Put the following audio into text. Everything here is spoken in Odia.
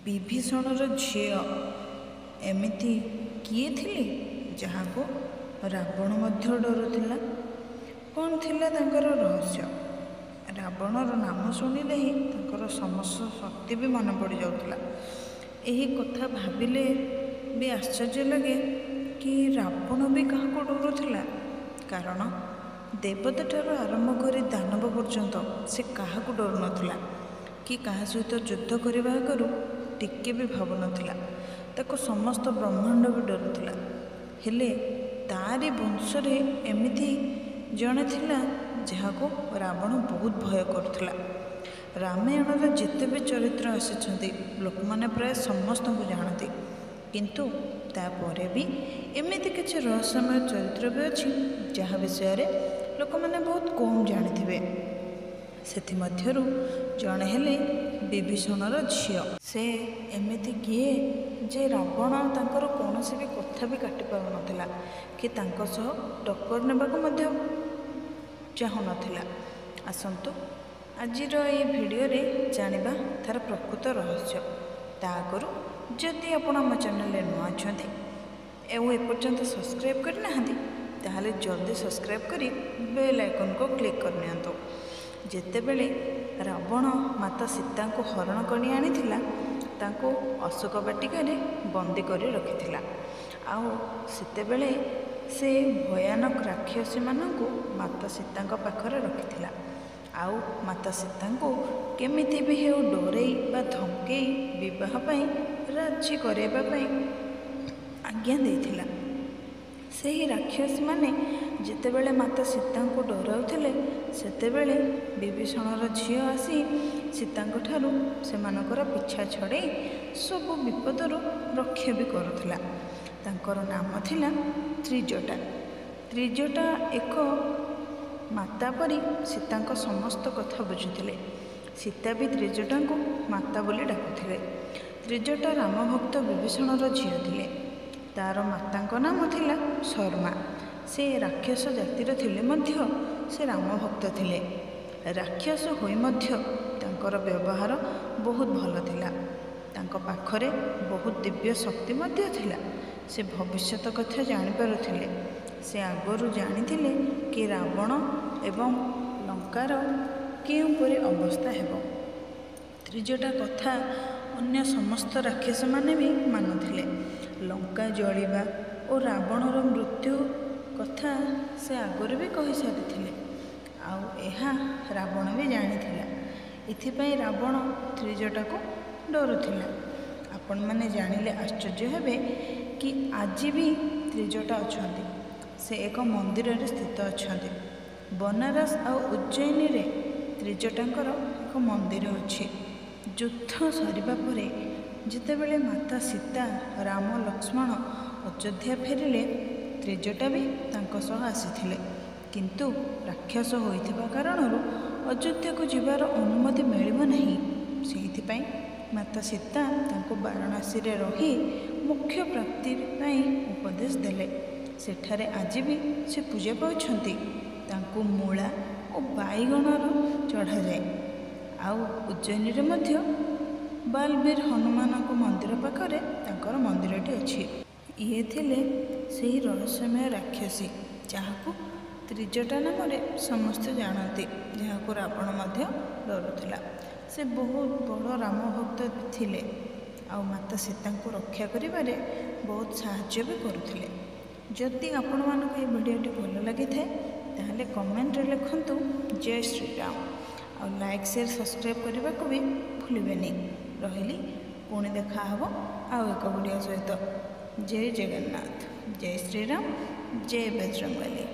ବିଭୀଷଣର ଝିଅ ଏମିତି କିଏ ଥିଲେ ଯାହାକୁ ରାବଣ ମଧ୍ୟ ଡରୁଥିଲା? କ'ଣ ଥିଲା ତାଙ୍କର ରହସ୍ୟ? ରାବଣର ନାମ ଶୁଣିଲେ ହିଁ ତାଙ୍କର ସମସ୍ତ ଶକ୍ତି ବି ମନେ ପଡ଼ିଯାଉଥିଲା। ଏହି କଥା ଭାବିଲେ ବି ଆଶ୍ଚର୍ଯ୍ୟ ଲାଗେ କି ରାବଣ ବି କାହାକୁ ଡରୁଥିଲା। କାରଣ ଦେବତାଠାରୁ ଆରମ୍ଭ କରି ଦାନବ ପର୍ଯ୍ୟନ୍ତ ସେ କାହାକୁ ଡରୁନଥିଲା କି କାହା ସହିତ ଯୁଦ୍ଧ କରିବା ଆଗରୁ ଟିକେ ବି ଭାବୁନଥିଲା। ତାକୁ ସମସ୍ତ ବ୍ରହ୍ମାଣ୍ଡ ବି ଡରୁଥିଲା। ହେଲେ ତାରି ବଂଶରେ ଏମିତି ଜଣେ ଥିଲା ଯାହାକୁ ରାବଣ ବହୁତ ଭୟ କରୁଥିଲା। ରାମାୟଣର ଯେତେ ବି ଚରିତ୍ର ଆସିଛନ୍ତି ଲୋକମାନେ ପ୍ରାୟ ସମସ୍ତଙ୍କୁ ଜାଣନ୍ତି, କିନ୍ତୁ ତାପରେ ବି ଏମିତି କିଛି ରହସ୍ୟମୟ ଚରିତ୍ର ବି ଅଛି ଯାହା ବିଷୟରେ ଲୋକମାନେ ବହୁତ କମ୍ ଜାଣିଥିବେ। ସେଥିମଧ୍ୟରୁ ଜଣେ ହେଲେ ବିଭୀଷଣର ଝିଅ। ସେ ଏମିତି କିଏ ଯେ ରାବଣ ତାଙ୍କର କୌଣସି ବି କଥା ବି କାଟି ପାରୁନଥିଲା କି ତାଙ୍କ ସହ ଟକ୍କର ନେବାକୁ ମଧ୍ୟ ଚାହୁଁନଥିଲା। ଆସନ୍ତୁ ଆଜିର ଏହି ଭିଡ଼ିଓରେ ଜାଣିବା ତାର ପ୍ରକୃତ ରହସ୍ୟ। ତା ଆଗରୁ ଯଦି ଆପଣ ଆମ ଚ୍ୟାନେଲରେ ନୂଆ ଅଛନ୍ତି ଏବଂ ଏପର୍ଯ୍ୟନ୍ତ ସବସ୍କ୍ରାଇବ୍ କରିନାହାନ୍ତି ତାହେଲେ ଜଲ୍ଦି ସବସ୍କ୍ରାଇବ୍ କରି ବେଲ୍ ଆଇକନ୍କୁ କ୍ଲିକ୍ କରିନିଅନ୍ତୁ। ଯେତେବେଳେ ରାବଣ ମାତା ସୀତାଙ୍କୁ ହରଣ କରି ଆଣିଥିଲା ତାଙ୍କୁ ଅଶୋକ ବାଟିକାରେ ବନ୍ଦୀ କରି ରଖିଥିଲା। ଆଉ ସେତେବେଳେ ସେ ଭୟାନକ ରାକ୍ଷସୀମାନଙ୍କୁ ମାତା ସୀତାଙ୍କ ପାଖରେ ରଖିଥିଲା। ଆଉ ମାତା ସୀତାଙ୍କୁ କେମିତି ବି ହେଉ ଡରେଇ ବା ଧମକେଇ ବିବାହ ପାଇଁ ରାଜି କରାଇବା ପାଇଁ ଆଜ୍ଞା ଦେଇଥିଲା। ସେହି ରାକ୍ଷସୀମାନେ ଯେତେବେଳେ ମାତା ସୀତାଙ୍କୁ ଡରାଉଥିଲେ ସେତେବେଳେ ବିଭୀଷଣର ଝିଅ ଆସି ସୀତାଙ୍କ ଠାରୁ ସେମାନଙ୍କର ପିଛା ଛଡ଼େଇ ସବୁ ବିପଦରୁ ରକ୍ଷା ବି କରୁଥିଲା। ତାଙ୍କର ନାମ ଥିଲା ତ୍ରିଜଟା। ତ୍ରିଜଟା ଏକ ମାତା ପରି ସୀତାଙ୍କ ସମସ୍ତ କଥା ବୁଝୁଥିଲେ। ସୀତା ବି ତ୍ରିଜଟାଙ୍କୁ ମାତା ବୋଲି ଡାକୁଥିଲେ। ତ୍ରିଜଟା ରାମଭକ୍ତ ବିଭୀଷଣର ଝିଅ ଥିଲେ। ତାର ମାତାଙ୍କ ନାମ ଥିଲା ଶର୍ମା। ସେ ରାକ୍ଷସ ଜାତିର ଥିଲେ ମଧ୍ୟ ସେ ରାମଭକ୍ତ ଥିଲେ। ରାକ୍ଷସ ହୋଇ ମଧ୍ୟ ତାଙ୍କର ବ୍ୟବହାର ବହୁତ ଭଲ ଥିଲା। ତାଙ୍କ ପାଖରେ ବହୁତ ଦିବ୍ୟ ଶକ୍ତି ମଧ୍ୟ ଥିଲା। ସେ ଭବିଷ୍ୟତ କଥା ଜାଣିପାରୁଥିଲେ। ସେ ଆଗରୁ ଜାଣିଥିଲେ କି ରାବଣ ଏବଂ ଲଙ୍କାର କେଉଁପରି ଅବସ୍ଥା ହେବ। ତ୍ରିଜଟା କଥା ଅନ୍ୟ ସମସ୍ତ ରାକ୍ଷସମାନେ ବି ମାନୁଥିଲେ। ଲଙ୍କା ଜଳିବା ଓ ରାବଣର ମୃତ୍ୟୁ କଥା ସେ ଆଗରୁ ବି କହିସାରିଥିଲେ। ଆଉ ଏହା ରାବଣ ବି ଜାଣିଥିଲା। ଏଥିପାଇଁ ରାବଣ ତ୍ରିଜଟାକୁ ଡରୁଥିଲା। ଆପଣମାନେ ଜାଣିଲେ ଆଶ୍ଚର୍ଯ୍ୟ ହେବେ କି ଆଜି ବି ତ୍ରିଜଟା ଅଛନ୍ତି। ସେ ଏକ ମନ୍ଦିରରେ ସ୍ଥିତ ଅଛନ୍ତି। ବନାରସ ଆଉ ଉଜ୍ଜୟିନୀରେ ତ୍ରିଜଟାଙ୍କର ଏକ ମନ୍ଦିର ଅଛି। ଯୁଦ୍ଧ ସରିବା ପରେ ଯେତେବେଳେ ମାତା ସୀତା, ରାମ, ଲକ୍ଷ୍ମଣ ଅଯୋଧ୍ୟା ଫେରିଲେ ତ୍ରିଜଟା ବି ତାଙ୍କ ସହ ଆସିଥିଲେ। କିନ୍ତୁ ରାକ୍ଷସ ହୋଇଥିବା କାରଣରୁ ଅଯୋଧ୍ୟାକୁ ଯିବାର ଅନୁମତି ମିଳିବ ନାହିଁ। ସେଇଥିପାଇଁ ମାତା ସୀତା ତାଙ୍କୁ ବାରାଣାସୀରେ ରହି ମୋକ୍ଷ ପ୍ରାପ୍ତି ପାଇଁ ଉପଦେଶ ଦେଲେ। ସେଠାରେ ଆଜି ବି ସେ ପୂଜା ପାଉଛନ୍ତି। ତାଙ୍କୁ ମୂଳା ଓ ବାଇଗଣର ଚଢ଼ାଯାଏ। ଆଉ ଉଜ୍ଜୟିନୀରେ ମଧ୍ୟ ବାଲବୀର ହନୁମାନଙ୍କ ମନ୍ଦିର ପାଖରେ ତାଙ୍କର ମନ୍ଦିରଟି ଅଛି। ଇଏ ଥିଲେ ସେହି ରହସ୍ୟମୟ ରାକ୍ଷସୀ ଯାହାକୁ ତ୍ରିଜଟା ନାମରେ ସମସ୍ତେ ଜାଣନ୍ତି, ଯାହାକୁ ରାବଣ ମଧ୍ୟ ଡରୁଥିଲା। ସେ ବହୁତ ବଡ଼ ରାମ ଭକ୍ତ ଥିଲେ ଆଉ ମାତା ସୀତାଙ୍କୁ ରକ୍ଷା କରିବାରେ ବହୁତ ସାହାଯ୍ୟ ବି କରୁଥିଲେ। ଯଦି ଆପଣମାନଙ୍କୁ ଏହି ଭିଡ଼ିଓଟି ଭଲ ଲାଗିଥାଏ ତାହେଲେ କମେଣ୍ଟରେ ଲେଖନ୍ତୁ ଜୟ ଶ୍ରୀରାମ। ଆଉ ଲାଇକ୍, ସେୟାର, ସବସ୍କ୍ରାଇବ୍ କରିବାକୁ ବି ଭୁଲିବେନି। ରହିଲି, ପୁଣି ଦେଖା ହେବ ଆଉ ଏକ ଭିଡ଼ିଓ ସହିତ। ଜୟ ଜଗନ୍ନାଥ, ଜୟ ଶ୍ରୀରାମ, ଜୟ ବଜରଙ୍ଗବଲି।